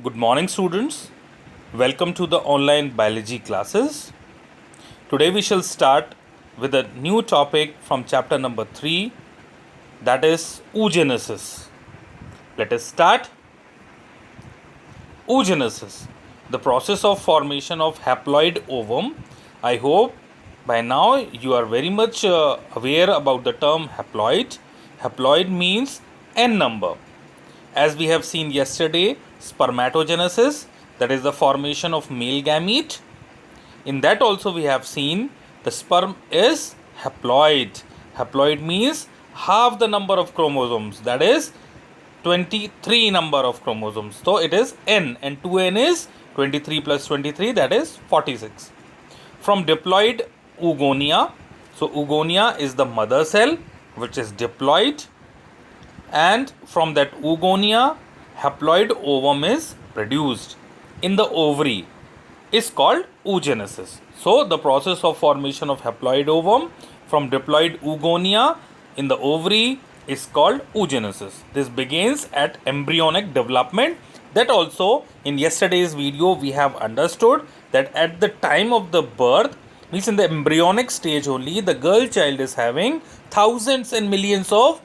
Good morning, students. Welcome to the online biology classes. Today we shall start with a new topic from chapter number 3, that is oogenesis. Let us start. Oogenesis, the process of formation of haploid ovum. I hope by now you are very much aware about the term haploid. Haploid means n number. As we have seen yesterday, spermatogenesis, that is the formation of male gamete. In that also we have seen the sperm is haploid. Haploid means half the number of chromosomes, that is 23 number of chromosomes. So it is n, and 2n is 23 plus 23, that is 46. From diploid oogonia. So oogonia is the mother cell which is diploid, and from that oogonia haploid ovum is produced in the ovary is called oogenesis. So the process of formation of haploid ovum from diploid oogonia in the ovary is called oogenesis. This begins at embryonic development. That also in yesterday's video we have understood that at the time of the birth, means in the embryonic stage only, the girl child is having thousands and millions of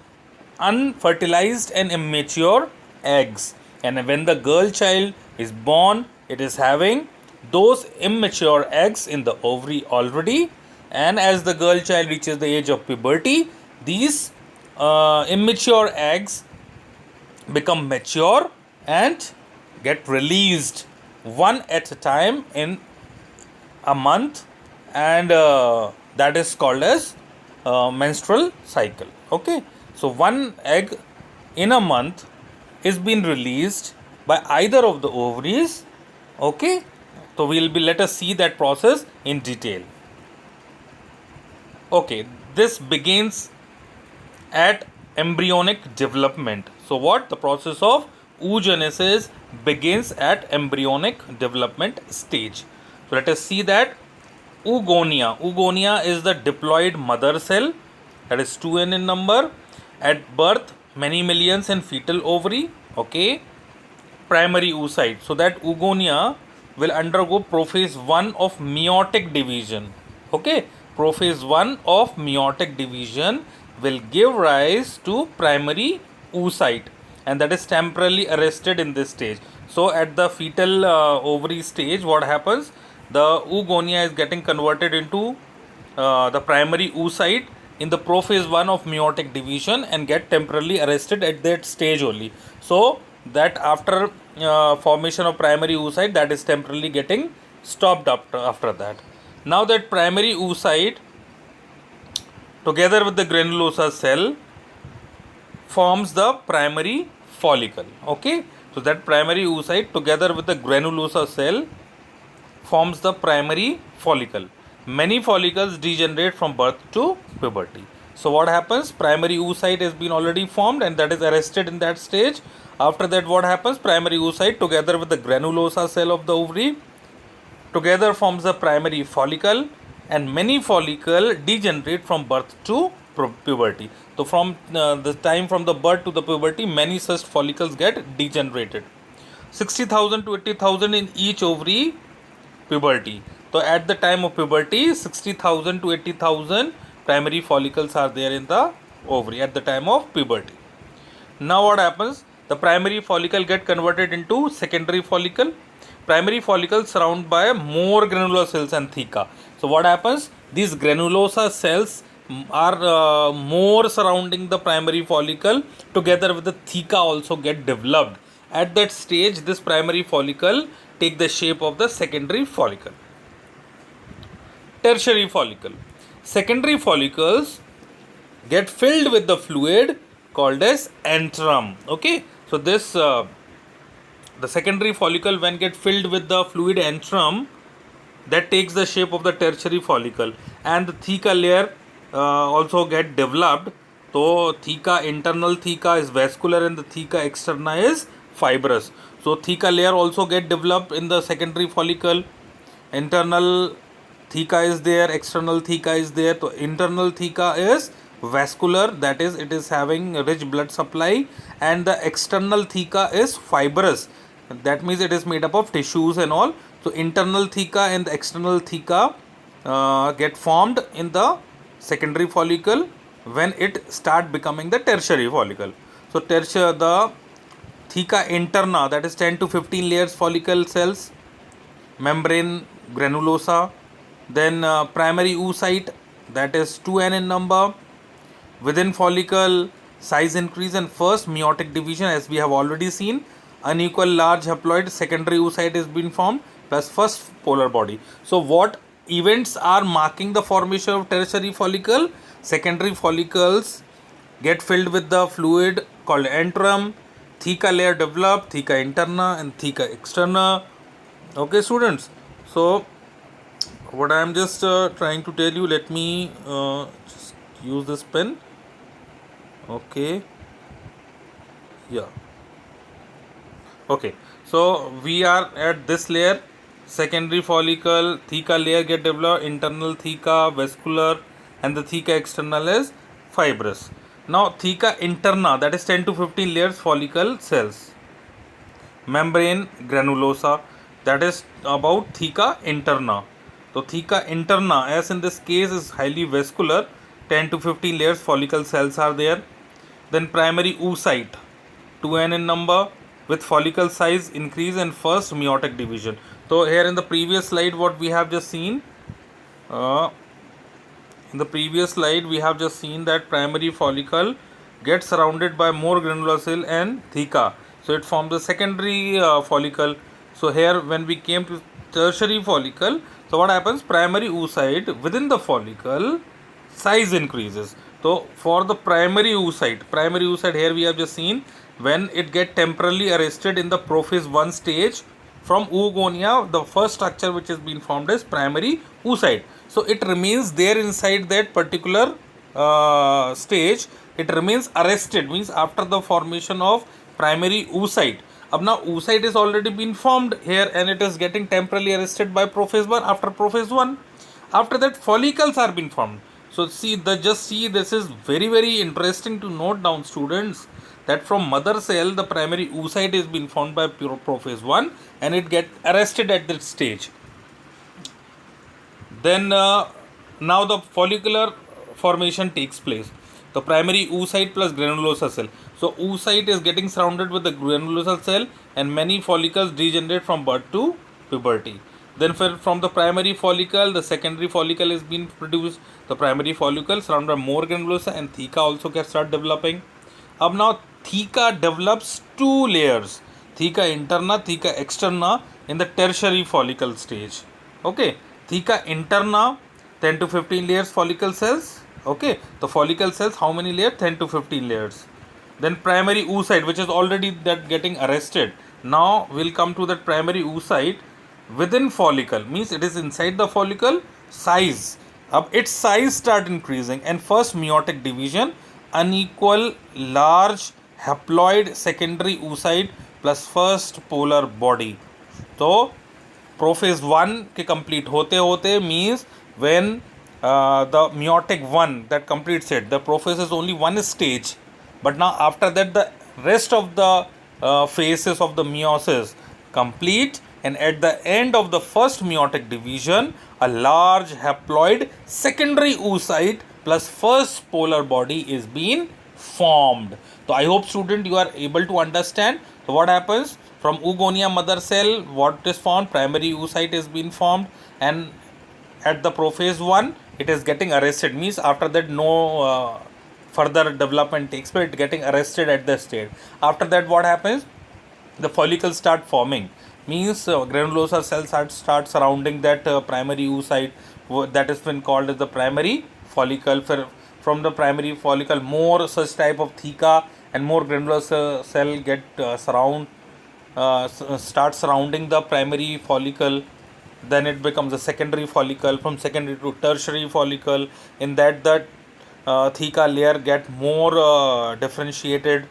unfertilized and immature eggs, and when the girl child is born, it is having those immature eggs in the ovary already, and as the girl child reaches the age of puberty, these immature eggs become mature and get released one at a time in a month, and that is called as menstrual cycle. Okay, so one egg in a month is being released by either of the ovaries. Okay, so let us see that process in detail. Okay, this begins at embryonic development. So what? The process of oogenesis begins at embryonic development stage. So let us see that. Oogonia. Oogonia is the diploid mother cell, that is 2n in number. At birth, many millions in fetal ovary. Okay. Primary oocyte. So that oogonia will undergo prophase 1 of meiotic division. Okay. Prophase 1 of meiotic division will give rise to primary oocyte, and that is temporarily arrested in this stage. So at the fetal ovary stage, what happens? The oogonia is getting converted into the primary oocyte in the prophase 1 of meiotic division and get temporarily arrested at that stage only. So that after formation of primary oocyte, that is temporarily getting stopped after that. Now that primary oocyte together with the granulosa cell forms the primary follicle. Okay, so that primary oocyte together with the granulosa cell forms the primary follicle. Many follicles degenerate from birth to puberty. So what happens? Primary oocyte has been already formed and that is arrested in that stage. After that, what happens? Primary oocyte together with the granulosa cell of the ovary together forms the primary follicle, and many follicle degenerate from birth to puberty. So from the time from the birth to the puberty, many such follicles get degenerated. 60,000 to 80,000 in each ovary puberty. So at the time of puberty, 60,000 to 80,000 primary follicles are there in the ovary at the time of puberty. Now what happens? The primary follicle get converted into secondary follicle. Primary follicle surrounded by more granular cells and theca. So what happens? These granulosa cells are more surrounding the primary follicle together with the theca also get developed. At that stage, this primary follicle take the shape of the secondary follicle. Tertiary follicle. Secondary follicles get filled with the fluid called as antrum. Okay, so this the secondary follicle, when get filled with the fluid antrum, that takes the shape of the tertiary follicle, and the theca layer also get developed. So theca, internal theca is vascular and the theca externa is fibrous. So theca layer also get developed in the secondary follicle. Internal theca is there, external theca is there. So internal theca is vascular, that is it is having rich blood supply, and the external theca is fibrous, That means it is made up of tissues and all. So internal theca and the external theca get formed in the secondary follicle when it start becoming the tertiary follicle. So the theca interna, that is 10 to 15 layers follicle cells, membrane granulosa, then primary oocyte, that is 2n in number. Within follicle, size increase and first meiotic division, as we have already seen. Unequal large haploid secondary oocyte is being formed plus first polar body. So what events are marking the formation of tertiary follicle? Secondary follicles get filled with the fluid called antrum, theca layer develop, theca interna and theca externa. Okay, students. So what I am just trying to tell you, let me just use this pen. Okay, yeah. Okay, so we are at this layer, secondary follicle, theca layer get developed, internal theca, vascular, and the theca external is fibrous. Now theca interna, that is 10 to 15 layers follicle cells. Membrane granulosa, that is about theca interna. So theca interna, as in this case, is highly vascular, 10 to 15 layers follicle cells are there. Then primary oocyte, 2n in number, with follicle size increase and first meiotic division. So here in the previous slide, what we have just seen, we have just seen that primary follicle gets surrounded by more granular cell and theca. So it forms the secondary follicle. So here when we came to tertiary follicle, so what happens? Primary oocyte within the follicle size increases. So for the primary oocyte here we have just seen when it get temporarily arrested in the prophase 1 stage from oogonia, the first structure which has been formed is primary oocyte. So it remains there inside that particular stage. It remains arrested, means after the formation of primary oocyte. Now oocyte is already been formed here and it is getting temporarily arrested by prophase 1 after prophase 1. After that follicles are being formed. So see, this is very interesting to note down, students, that from mother cell the primary oocyte is being formed by prophase 1 and it get arrested at that stage. Then now the follicular formation takes place. The primary oocyte plus granulosa cell. So oocyte is getting surrounded with the granulosa cell and many follicles degenerate from birth to puberty. Then from the primary follicle, the secondary follicle is being produced. The primary follicle surrounded by more granulosa and theca also can start developing. Now theca develops two layers, theca interna, theca externa, in the tertiary follicle stage. Okay, theca interna, 10 to 15 layers follicle cells. Okay, the follicle cells, how many layers? 10 to 15 layers. Then primary oocyte, which is already that getting arrested. Now we'll come to that primary oocyte within follicle, means it is inside the follicle. Size, its size start increasing and first meiotic division, unequal large haploid secondary oocyte plus first polar body. तो prophase 1 के complete होते होते means when the meiotic 1 that completes it, the prophase is only one stage, but now after that the rest of the phases of the meiosis complete, and at the end of the first meiotic division a large haploid secondary oocyte plus first polar body is being formed. So I hope student you are able to understand. So what happens? From oogonia mother cell, what is formed? Primary oocyte is being formed, and at the prophase 1 it is getting arrested, means after that no further development takes place, it getting arrested at the stage. After that what happens? The follicles start forming, means granulosa cells start surrounding that primary oocyte, that has been called as the primary follicle. From the primary follicle more such type of theca and more granulosa cell get start surrounding the primary follicle. Then it becomes a secondary follicle, from secondary to tertiary follicle. In that theca layer get more differentiated.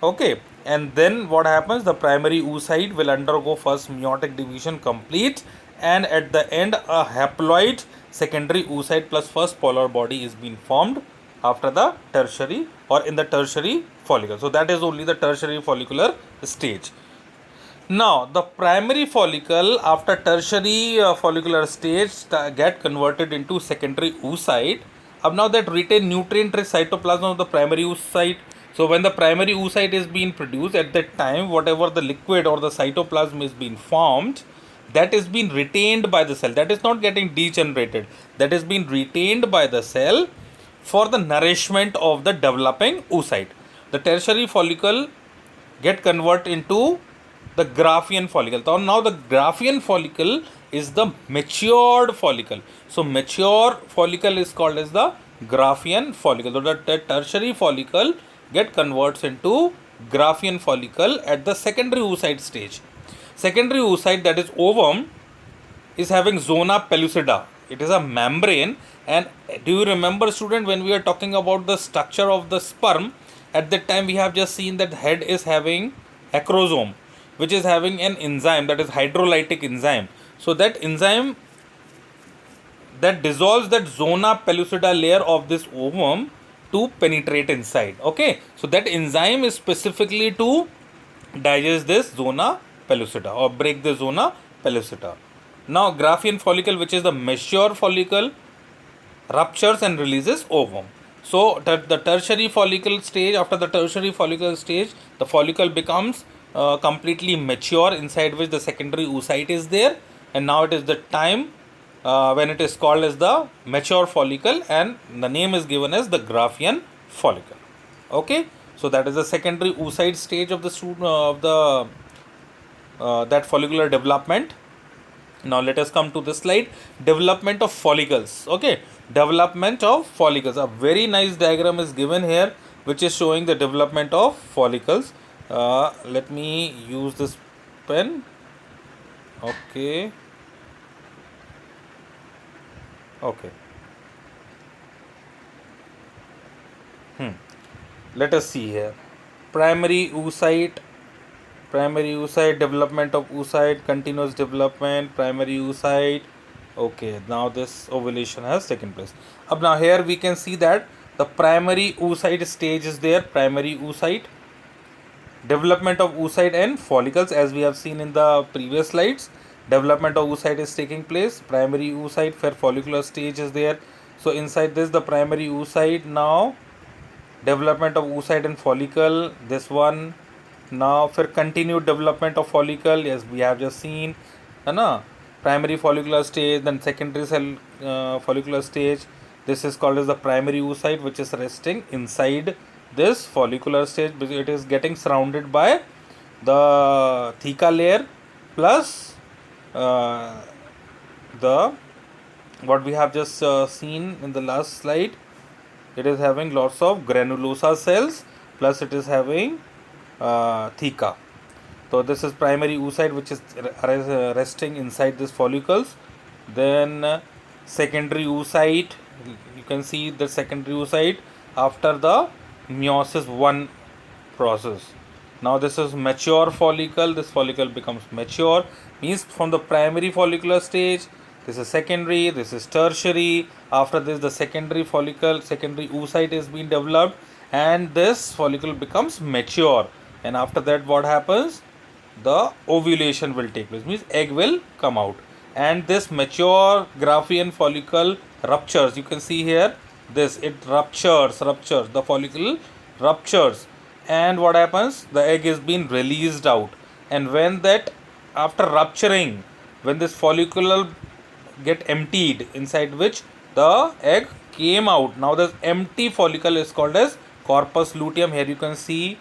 Okay, and then what happens? The primary oocyte will undergo first meiotic division complete, and at the end a haploid secondary oocyte plus first polar body is being formed after the tertiary or in the tertiary follicle. So that is only the tertiary follicular stage. Now, the primary follicle after tertiary follicular stage get converted into secondary oocyte. Now that retain nutrient-rich cytoplasm of the primary oocyte. So when the primary oocyte is being produced, at that time, whatever the liquid or the cytoplasm is being formed, that is being retained by the cell. That is not getting degenerated. That is being retained by the cell for the nourishment of the developing oocyte. The tertiary follicle get convert into the Graafian follicle. So now the Graafian follicle is the matured follicle. So mature follicle is called as the Graafian follicle. So that tertiary follicle get converts into Graafian follicle at the secondary oocyte stage. Secondary oocyte, that is ovum, is having zona pellucida. It is a membrane. And do you remember, student, when we are talking about the structure of the sperm, at that time we have just seen that head is having acrosome, which is having an enzyme, that is hydrolytic enzyme. So that enzyme that dissolves that zona pellucida layer of this ovum to penetrate inside. Okay, so that enzyme is specifically to digest this zona pellucida or break the zona pellucida. Now, Graafian follicle, which is the mature follicle, ruptures and releases ovum. So, the tertiary follicle stage, after the tertiary follicle stage, the follicle becomes completely mature, inside which the secondary oocyte is there, and now it is the time when it is called as the mature follicle, and the name is given as the Graafian follicle. Okay, so that is the secondary oocyte stage of the that follicular development. Now let us come to this slide. Development of follicles. Okay, development of follicles. A very nice diagram is given here, which is showing the development of follicles. Let me use this pen. Okay. Okay. Let us see here. Primary oocyte, development of oocyte, continuous development, primary oocyte. Okay, now this ovulation has taken place. Up now here we can see that the primary oocyte stage is there. Primary oocyte, development of oocyte and follicles, as we have seen in the previous slides. Development of oocyte is taking place. Primary oocyte, where follicular stage is there. So inside this, the primary oocyte, now development of oocyte and follicle, this one. Now for continued development of follicle, yes, we have just seen primary follicular stage, then secondary cell follicular stage. This is called as the primary oocyte, which is resting inside this follicular stage, because it is getting surrounded by the theca layer plus the what we have just seen in the last slide. It is having lots of granulosa cells, plus it is having theca. So this is primary oocyte, which is resting inside these follicles. Then secondary oocyte, you can see the secondary oocyte after the meiosis 1 process. Now this is mature follicle. This follicle becomes mature, means from the primary follicular stage, this is secondary, this is tertiary. After this, the secondary follicle, secondary oocyte is being developed, and this follicle becomes mature. And after that, what happens? The ovulation will take place, means egg will come out, and this mature Graafian follicle ruptures. You can see here, this, it ruptures, the follicle ruptures, and what happens? The egg is being released out. And when that, after rupturing, when this follicle get emptied, inside which the egg came out, now this empty follicle is called as corpus luteum. Here you can see.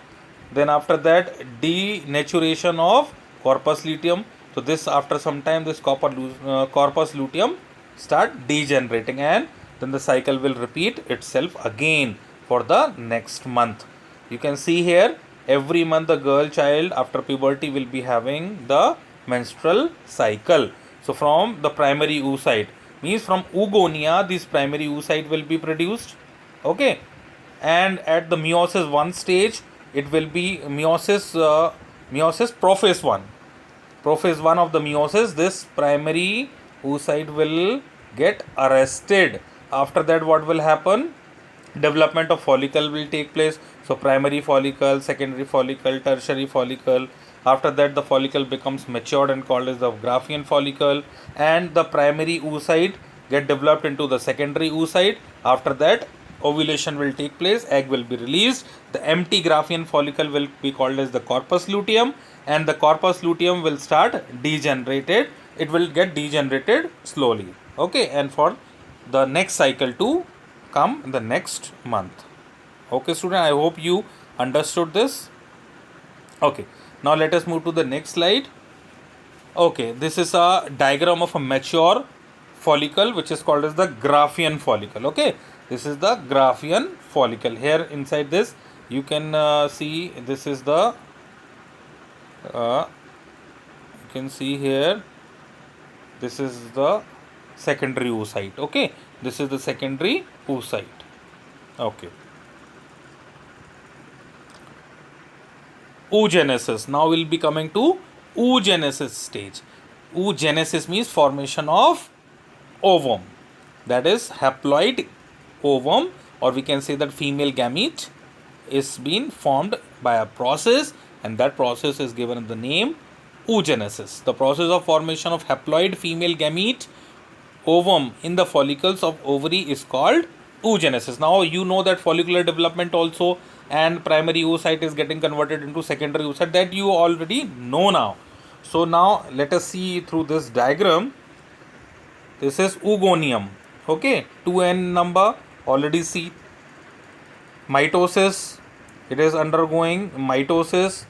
Then after that, denaturation of corpus luteum. So this, after some time, this corpus luteum start degenerating, and then the cycle will repeat itself again for the next month. You can see here, every month the girl child after puberty will be having the menstrual cycle. So from the primary oocyte, means from oogonia, this primary oocyte will be produced. Okay, and at the meiosis 1 stage, it will be meiosis prophase 1. Prophase 1 of the meiosis, this primary oocyte will get arrested. After that, what will happen? Development of follicle will take place. So primary follicle, secondary follicle, tertiary follicle, After that, the follicle becomes matured and called as the Graafian follicle, and the primary oocyte get developed into the secondary oocyte. After that, ovulation will take place, egg will be released. The empty Graafian follicle will be called as the corpus luteum, and the corpus luteum will start degenerated. It will get degenerated slowly. Okay, and for the next cycle to come in the next month. Okay, student, I hope you understood this. Okay, now let us move to the next slide. Okay, this is a diagram of a mature follicle which is called as the Graafian follicle. Okay, this is the Graafian follicle. Here inside this you can see this is the you can see here this is the secondary oocyte. Okay, this is the secondary oocyte. Okay, oogenesis. Now we'll be coming to oogenesis stage. Oogenesis means formation of ovum, that is haploid ovum, or we can say that female gamete is being formed by a process, and that process is given the name oogenesis. The process of formation of haploid female gamete ovum in the follicles of ovary is called oogenesis. Now you know that follicular development also and primary oocyte is getting converted into secondary oocyte, that you already know now. So now let us see through this diagram. This is oogonium. Okay, 2n number, already see mitosis. It is undergoing mitosis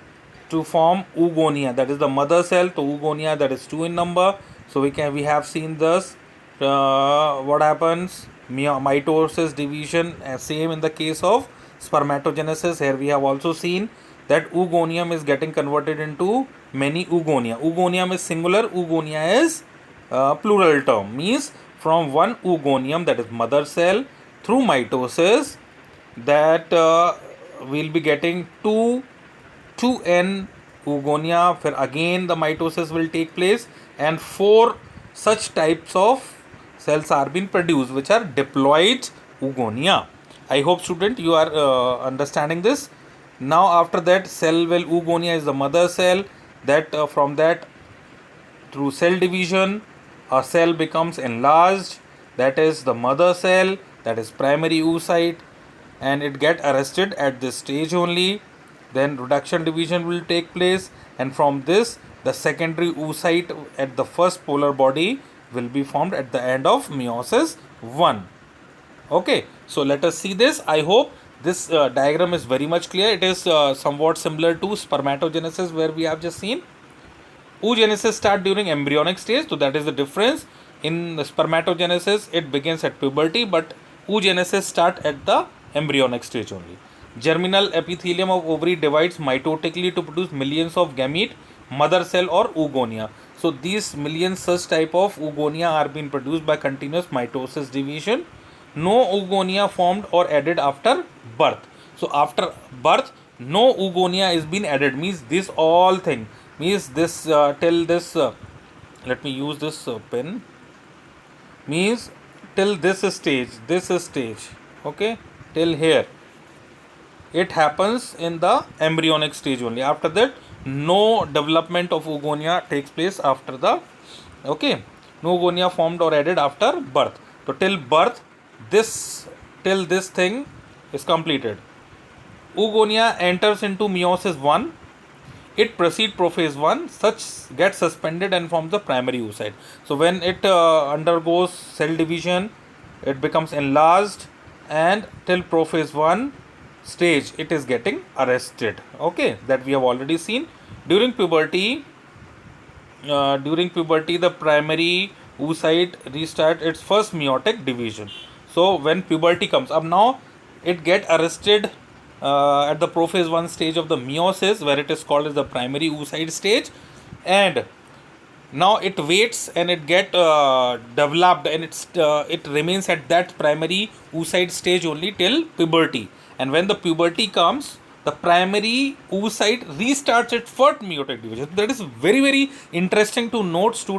to form oogonia, that is the mother cell. So oogonia, that is 2 in number. So we have seen this. What happens? Mitosis division, same in the case of spermatogenesis. Here we have also seen that oogonium is getting converted into many oogonia. Oogonium is singular, oogonia is plural term, means from one oogonium, that is mother cell, through mitosis, that we'll be getting 2n oogonia. Where again the mitosis will take place, and 4 such types of cells are being produced, which are diploid oogonia. I hope student you are understanding this. Now after that, cell well oogonia is the mother cell, that from that through cell division a cell becomes enlarged, that is the mother cell, that is primary oocyte, and it get arrested at this stage only. Then reduction division will take place, and from this the secondary oocyte at the first polar body will be formed at the end of meiosis 1. Okay, so let us see this. I hope this diagram is very much clear. It is somewhat similar to spermatogenesis, where we have just seen. Oogenesis start during embryonic stage, so that is the difference. In spermatogenesis it begins at puberty, but oogenesis start at the embryonic stage only. Germinal epithelium of ovary divides mitotically to produce millions of gamete, mother cell or oogonia. So these millions such type of oogonia are being produced by continuous mitosis division. No oogonia formed or added after birth. So after birth, no oogonia is being added, means this all thing, means this till this let me use this pen, means till this stage, okay, till here it happens in the embryonic stage only. After that, no development of oogonia takes place after the, okay, no oogonia formed or added after birth. So till birth, till this thing is completed, oogonia enters into meiosis 1. It precedes prophase 1, such gets suspended and forms the primary oocyte. So when it undergoes cell division, it becomes enlarged, and till prophase 1 stage it is getting arrested. Okay, that we have already seen. During puberty, the primary oocyte restart its first meiotic division. So when puberty comes up, now it get arrested at the prophase 1 stage of the meiosis, where it is called as the primary oocyte stage, and now it waits and it get developed, and it remains at that primary oocyte stage only till puberty. And when the puberty comes, the primary oocyte restarts its first meiotic division. That is very, very interesting to note, students.